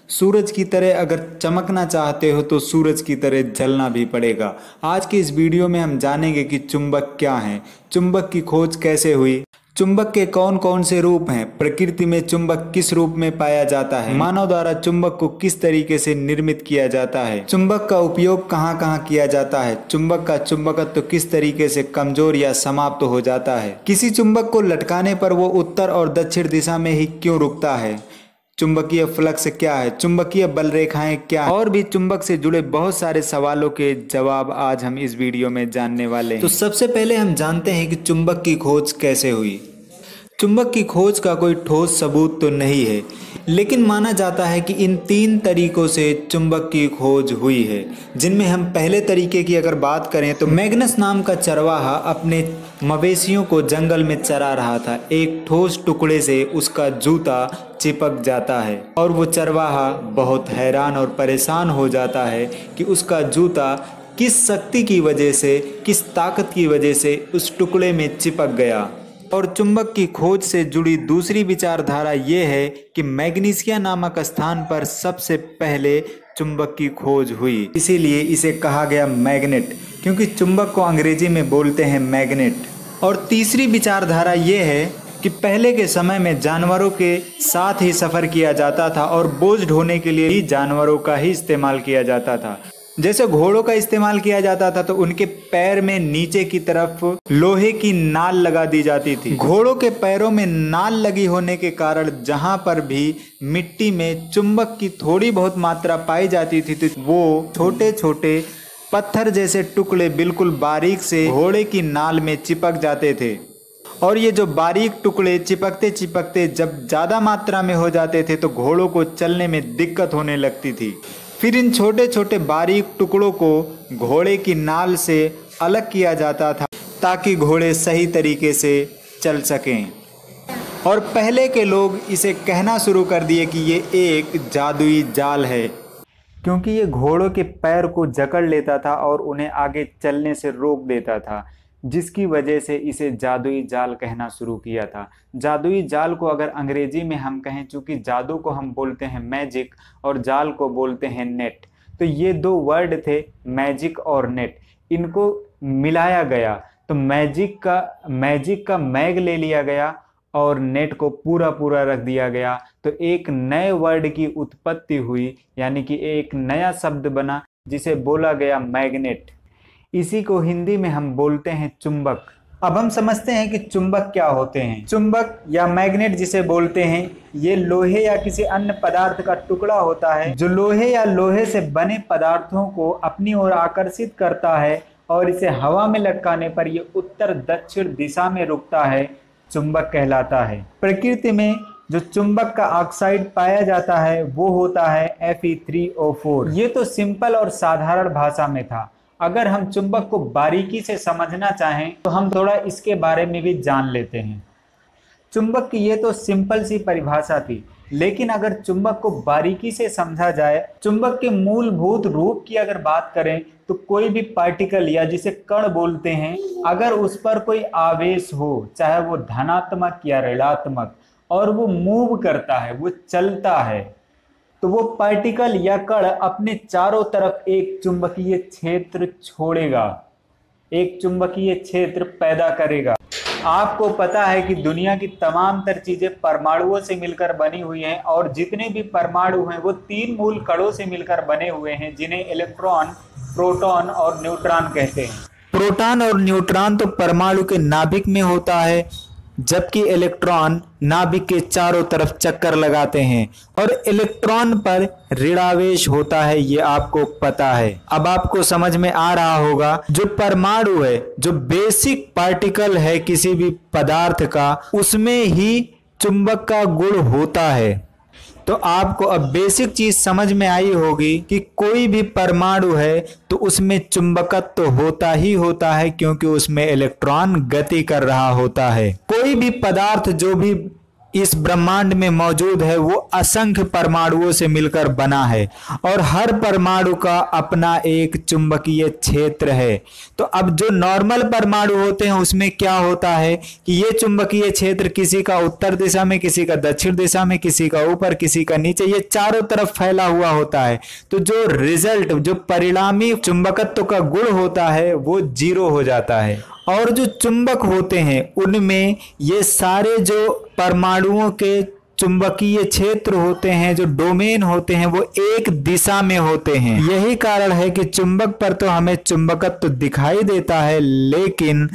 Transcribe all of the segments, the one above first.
सूरज की तरह अगर चमकना चाहते हो तो सूरज की तरह जलना भी पड़ेगा। आज की इस वीडियो में हम जानेंगे कि चुंबक क्या है, चुंबक की खोज कैसे हुई, चुंबक के कौन कौन से रूप हैं, प्रकृति में चुंबक किस रूप में पाया जाता है, मानव द्वारा चुंबक को किस तरीके से निर्मित किया जाता है, चुंबक का उपयोग कहाँ कहाँ किया जाता है, चुंबक का चुंबकत्व किस तरीके से कमजोर या समाप्त हो जाता है, किसी चुंबक को लटकाने पर वो उत्तर और दक्षिण दिशा में ही क्यों रुकता है, चुंबकीय फ्लक्स क्या है, चुंबकीय बल रेखाएं क्या है, और भी चुंबक से जुड़े बहुत सारे सवालों के जवाब आज हम इस वीडियो में जानने वाले हैं। तो सबसे पहले हम जानते हैं कि चुंबक की खोज कैसे हुई। चुंबक की खोज का कोई ठोस सबूत तो नहीं है, लेकिन माना जाता है कि इन 3 तरीकों से चुंबक की खोज हुई है, जिनमें हम पहले तरीके की अगर बात करें तो मैग्नस नाम का चरवाहा अपने मवेशियों को जंगल में चरा रहा था। एक ठोस टुकड़े से उसका जूता चिपक जाता है और वो चरवाहा बहुत हैरान और परेशान हो जाता है कि उसका जूता किस शक्ति की वजह से, किस ताकत की वजह से उस टुकड़े में चिपक गया। और चुंबक की खोज से जुड़ी दूसरी विचारधारा ये है कि मैग्नीशिया नामक स्थान पर सबसे पहले चुंबक की खोज हुई, इसीलिए इसे कहा गया मैग्नेट, क्योंकि चुंबक को अंग्रेजी में बोलते हैं मैग्नेट। और तीसरी विचारधारा ये है कि पहले के समय में जानवरों के साथ ही सफ़र किया जाता था और बोझ ढोने के लिए ही जानवरों का ही इस्तेमाल किया जाता था। जैसे घोड़ों का इस्तेमाल किया जाता था तो उनके पैर में नीचे की तरफ लोहे की नाल लगा दी जाती थी। घोड़ों के पैरों में नाल लगी होने के कारण जहां पर भी मिट्टी में चुंबक की थोड़ी बहुत मात्रा पाई जाती थी तो वो छोटे छोटे पत्थर जैसे टुकड़े बिल्कुल बारीक से घोड़े की नाल में चिपक जाते थे। और ये जो बारीक टुकड़े चिपकते चिपकते जब ज़्यादा मात्रा में हो जाते थे तो घोड़ों को चलने में दिक्कत होने लगती थी। फिर इन छोटे छोटे बारीक टुकड़ों को घोड़े की नाल से अलग किया जाता था ताकि घोड़े सही तरीके से चल सकें। और पहले के लोग इसे कहना शुरू कर दिए कि ये एक जादुई जाल है, क्योंकि ये घोड़ों के पैर को जकड़ लेता था और उन्हें आगे चलने से रोक देता था, जिसकी वजह से इसे जादुई जाल कहना शुरू किया था। जादुई जाल को अगर अंग्रेजी में हम कहें, चूंकि जादू को हम बोलते हैं मैजिक और जाल को बोलते हैं नेट, तो ये 2 वर्ड थे मैजिक और नेट, इनको मिलाया गया तो मैजिक का मैग ले लिया गया और नेट को पूरा पूरा रख दिया गया, तो एक नए वर्ड की उत्पत्ति हुई, यानी कि एक नया शब्द बना जिसे बोला गया मैग्नेट। इसी को हिंदी में हम बोलते हैं चुंबक। अब हम समझते हैं कि चुंबक क्या होते हैं। चुंबक या मैग्नेट जिसे बोलते हैं, ये लोहे या किसी अन्य पदार्थ का टुकड़ा होता है जो लोहे या लोहे से बने पदार्थों को अपनी ओर आकर्षित करता है और इसे हवा में लटकाने पर ये उत्तर दक्षिण दिशा में रुकता है, चुंबक कहलाता है। प्रकृति में जो चुंबक का ऑक्साइड पाया जाता है वो होता है Fe3O4। ये तो सिंपल और साधारण भाषा में था। अगर हम चुंबक को बारीकी से समझना चाहें तो हम थोड़ा इसके बारे में भी जान लेते हैं। चुंबक की ये तो सिंपल सी परिभाषा थी, लेकिन अगर चुंबक को बारीकी से समझा जाए, चुंबक के मूलभूत रूप की अगर बात करें तो कोई भी पार्टिकल या जिसे कण बोलते हैं, अगर उस पर कोई आवेश हो, चाहे वो धनात्मक या ऋणात्मक, और वो मूव करता है, वो चलता है, तो वो पार्टिकल या कण अपने चारों तरफ एक चुंबकीय क्षेत्र छोड़ेगा, एक चुंबकीय क्षेत्र पैदा करेगा। आपको पता है कि दुनिया की तमाम तर चीजें परमाणुओं से मिलकर बनी हुई हैं और जितने भी परमाणु हैं वो 3 मूल कणों से मिलकर बने हुए हैं, जिन्हें इलेक्ट्रॉन, प्रोटॉन और न्यूट्रॉन कहते हैं। प्रोटॉन और न्यूट्रॉन तो परमाणु के नाभिक में होता है, जबकि इलेक्ट्रॉन नाभिक के चारों तरफ चक्कर लगाते हैं और इलेक्ट्रॉन पर ऋणावेश होता है, ये आपको पता है। अब आपको समझ में आ रहा होगा, जो परमाणु है, जो बेसिक पार्टिकल है किसी भी पदार्थ का, उसमें ही चुंबक का गुण होता है। तो आपको अब बेसिक चीज समझ में आई होगी कि कोई भी परमाणु है तो उसमें चुंबकत्व तो होता ही होता है, क्योंकि उसमें इलेक्ट्रॉन गति कर रहा होता है। कोई भी पदार्थ जो भी इस ब्रह्मांड में मौजूद है वो असंख्य परमाणुओं से मिलकर बना है और हर परमाणु का अपना एक चुंबकीय क्षेत्र है। तो अब जो नॉर्मल परमाणु होते हैं उसमें क्या होता है कि ये चुंबकीय क्षेत्र किसी का उत्तर दिशा में, किसी का दक्षिण दिशा में, किसी का ऊपर, किसी का नीचे, ये चारों तरफ फैला हुआ होता है। तो जो रिजल्ट, जो परिणामी चुंबकत्व का गुण होता है वो 0 हो जाता है। और जो चुंबक होते हैं उनमें ये सारे जो परमाणुओं के चुंबकीय क्षेत्र होते हैं, जो डोमेन होते हैं, वो एक दिशा में होते हैं। यही कारण है कि चुंबक पर तो हमें चुंबकत्व दिखाई देता है लेकिन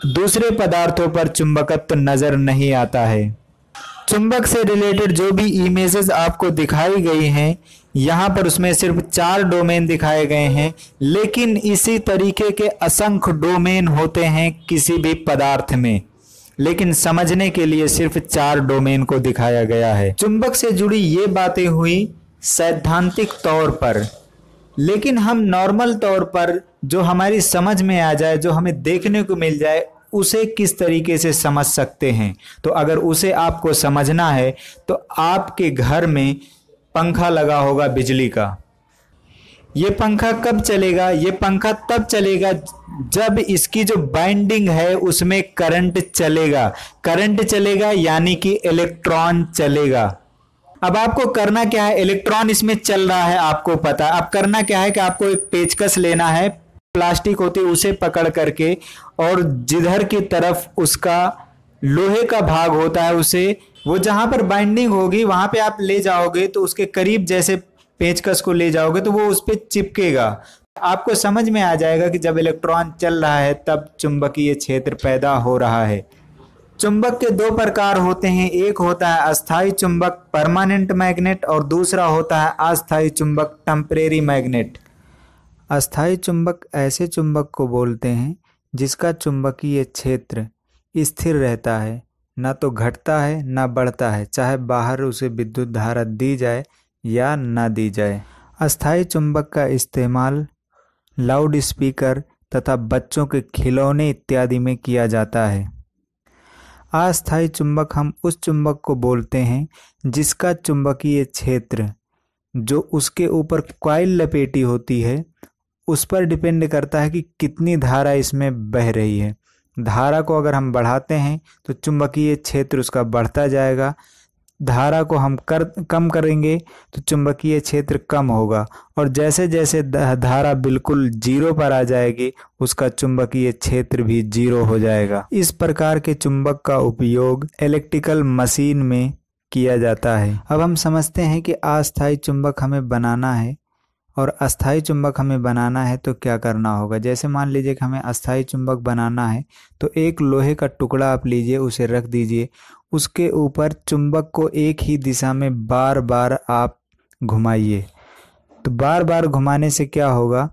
दूसरे पदार्थों पर चुंबकत्व नजर नहीं आता है। चुंबक से रिलेटेड जो भी इमेजेस आपको दिखाई गई हैं यहाँ पर, उसमें सिर्फ 4 डोमेन दिखाए गए हैं, लेकिन इसी तरीके के असंख्य डोमेन होते हैं किसी भी पदार्थ में, लेकिन समझने के लिए सिर्फ 4 डोमेन को दिखाया गया है। चुंबक से जुड़ी ये बातें हुई सैद्धांतिक तौर पर, लेकिन हम नॉर्मल तौर पर जो हमारी समझ में आ जाए, जो हमें देखने को मिल जाए, उसे किस तरीके से समझ सकते हैं। तो अगर उसे आपको समझना है तो आपके घर में पंखा लगा होगा बिजली का। ये पंखा कब चलेगा? ये पंखा तब चलेगा जब इसकी जो बाइंडिंग है उसमें करंट चलेगा। करंट चलेगा यानी कि इलेक्ट्रॉन चलेगा। अब आपको करना क्या है? इलेक्ट्रॉन इसमें चल रहा है, आपको पता है। अब करना क्या है कि आपको एक पेचकस लेना है, प्लास्टिक होती है, उसे पकड़ करके, और जिधर की तरफ उसका लोहे का भाग होता है उसे, वो जहां पर बाइंडिंग होगी वहां पे आप ले जाओगे तो उसके करीब जैसे पेचकस को ले जाओगे तो वो उस पे चिपकेगा। आपको समझ में आ जाएगा कि जब इलेक्ट्रॉन चल रहा है तब चुंबकीय क्षेत्र पैदा हो रहा है। चुंबक के 2 प्रकार होते हैं, एक होता है अस्थायी चुंबक परमानेंट मैग्नेट और दूसरा होता है अस्थायी चुंबक टेम्परेरी मैग्नेट। अस्थायी चुंबक ऐसे चुंबक को बोलते हैं जिसका चुंबकीय क्षेत्र स्थिर रहता है, ना तो घटता है ना बढ़ता है, चाहे बाहर उसे विद्युत धारा दी जाए या ना दी जाए। अस्थायी चुंबक का इस्तेमाल लाउड स्पीकर तथा बच्चों के खिलौने इत्यादि में किया जाता है। अस्थायी चुंबक हम उस चुंबक को बोलते हैं जिसका चुंबकीय क्षेत्र जो उसके ऊपर कॉइल लपेटी होती है उस पर डिपेंड करता है कि कितनी धारा इसमें बह रही है। धारा को अगर हम बढ़ाते हैं तो चुंबकीय क्षेत्र उसका बढ़ता जाएगा, धारा को हम कम करेंगे तो चुंबकीय क्षेत्र कम होगा, और जैसे जैसे धारा बिल्कुल 0 पर आ जाएगी उसका चुंबकीय क्षेत्र भी 0 हो जाएगा। इस प्रकार के चुंबक का उपयोग इलेक्ट्रिकल मशीन में किया जाता है। अब हम समझते हैं कि अस्थायी चुंबक हमें बनाना है और अस्थायी चुंबक हमें बनाना है तो क्या करना होगा। जैसे मान लीजिए कि हमें अस्थायी चुंबक बनाना है तो एक लोहे का टुकड़ा आप लीजिए, उसे रख दीजिए, उसके ऊपर चुंबक को एक ही दिशा में बार बार आप घुमाइए। तो बार बार घुमाने से क्या होगा,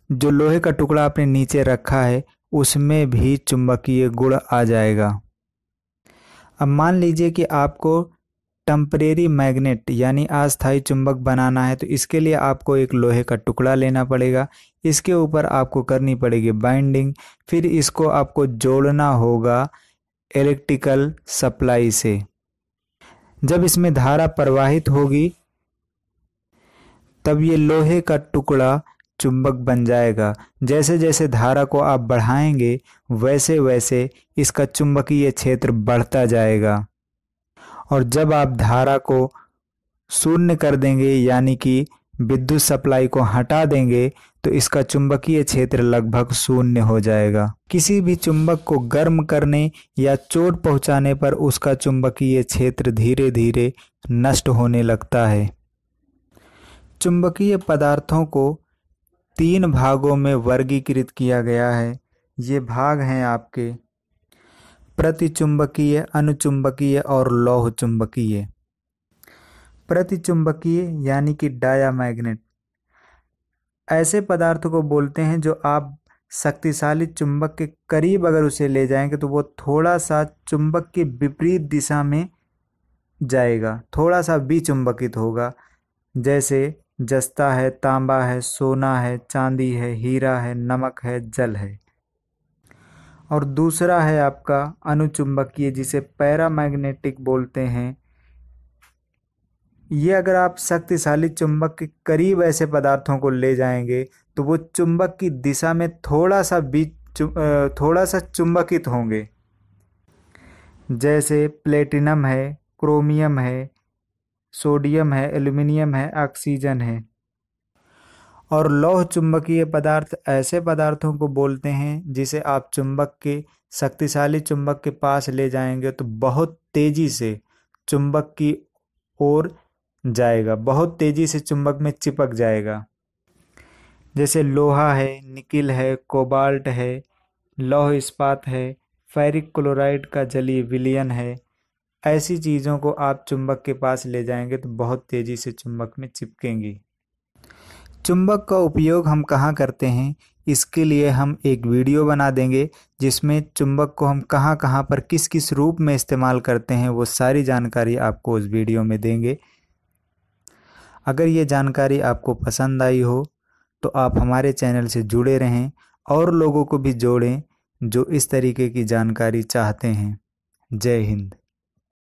जो लोहे का टुकड़ा आपने नीचे रखा है उसमें भी चुंबकीय गुण आ जाएगा। अब मान लीजिए कि आपको टेम्परेरी मैग्नेट यानी अस्थायी चुंबक बनाना है, तो इसके लिए आपको एक लोहे का टुकड़ा लेना पड़ेगा, इसके ऊपर आपको करनी पड़ेगी बाइंडिंग, फिर इसको आपको जोड़ना होगा इलेक्ट्रिकल सप्लाई से। जब इसमें धारा प्रवाहित होगी तब ये लोहे का टुकड़ा चुंबक बन जाएगा। जैसे जैसे धारा को आप बढ़ाएंगे वैसे वैसे इसका चुंबकीय क्षेत्र बढ़ता जाएगा, और जब आप धारा को शून्य कर देंगे यानी कि विद्युत सप्लाई को हटा देंगे तो इसका चुंबकीय क्षेत्र लगभग 0 हो जाएगा। किसी भी चुंबक को गर्म करने या चोट पहुंचाने पर उसका चुंबकीय क्षेत्र धीरे धीरे नष्ट होने लगता है। चुंबकीय पदार्थों को 3 भागों में वर्गीकृत किया गया है। ये भाग हैं आपके प्रतिचुंबकीय, अनुचुंबकीय और लौह चुंबकीय। प्रतिचुंबकीय यानी कि डायामैग्नेट ऐसे पदार्थों को बोलते हैं जो आप शक्तिशाली चुंबक के करीब अगर उसे ले जाएंगे तो वो थोड़ा सा चुंबक की विपरीत दिशा में जाएगा, थोड़ा सा विचुंबकित होगा। जैसे जस्ता है, तांबा है, सोना है, चांदी है, हीरा है, नमक है, जल है। और दूसरा है आपका अनुचुंबकीय, जिसे पैरामैग्नेटिक बोलते हैं। ये अगर आप शक्तिशाली चुंबक के करीब ऐसे पदार्थों को ले जाएंगे तो वो चुंबक की दिशा में थोड़ा सा चुंबकित होंगे। जैसे प्लेटिनम है, क्रोमियम है, सोडियम है, एल्युमिनियम है, ऑक्सीजन है। और लौह चुंबकीय पदार्थ ऐसे पदार्थों को बोलते हैं जिसे आप शक्तिशाली चुंबक के पास ले जाएंगे तो बहुत तेजी से चुंबक की ओर जाएगा, बहुत तेजी से चुंबक में चिपक जाएगा। जैसे लोहा है, निकिल है, कोबाल्ट है, लौह इस्पात है, फेरिक क्लोराइड का जलीय विलयन है। ऐसी चीज़ों को आप चुंबक के पास ले जाएंगे तो बहुत तेजी से चुंबक में चिपकेंगी। चुंबक का उपयोग हम कहाँ करते हैं, इसके लिए हम एक वीडियो बना देंगे जिसमें चुंबक को हम कहाँ कहाँ पर किस किस रूप में इस्तेमाल करते हैं वो सारी जानकारी आपको उस वीडियो में देंगे। अगर ये जानकारी आपको पसंद आई हो तो आप हमारे चैनल से जुड़े रहें और लोगों को भी जोड़ें जो इस तरीके की जानकारी चाहते हैं। जय हिंद।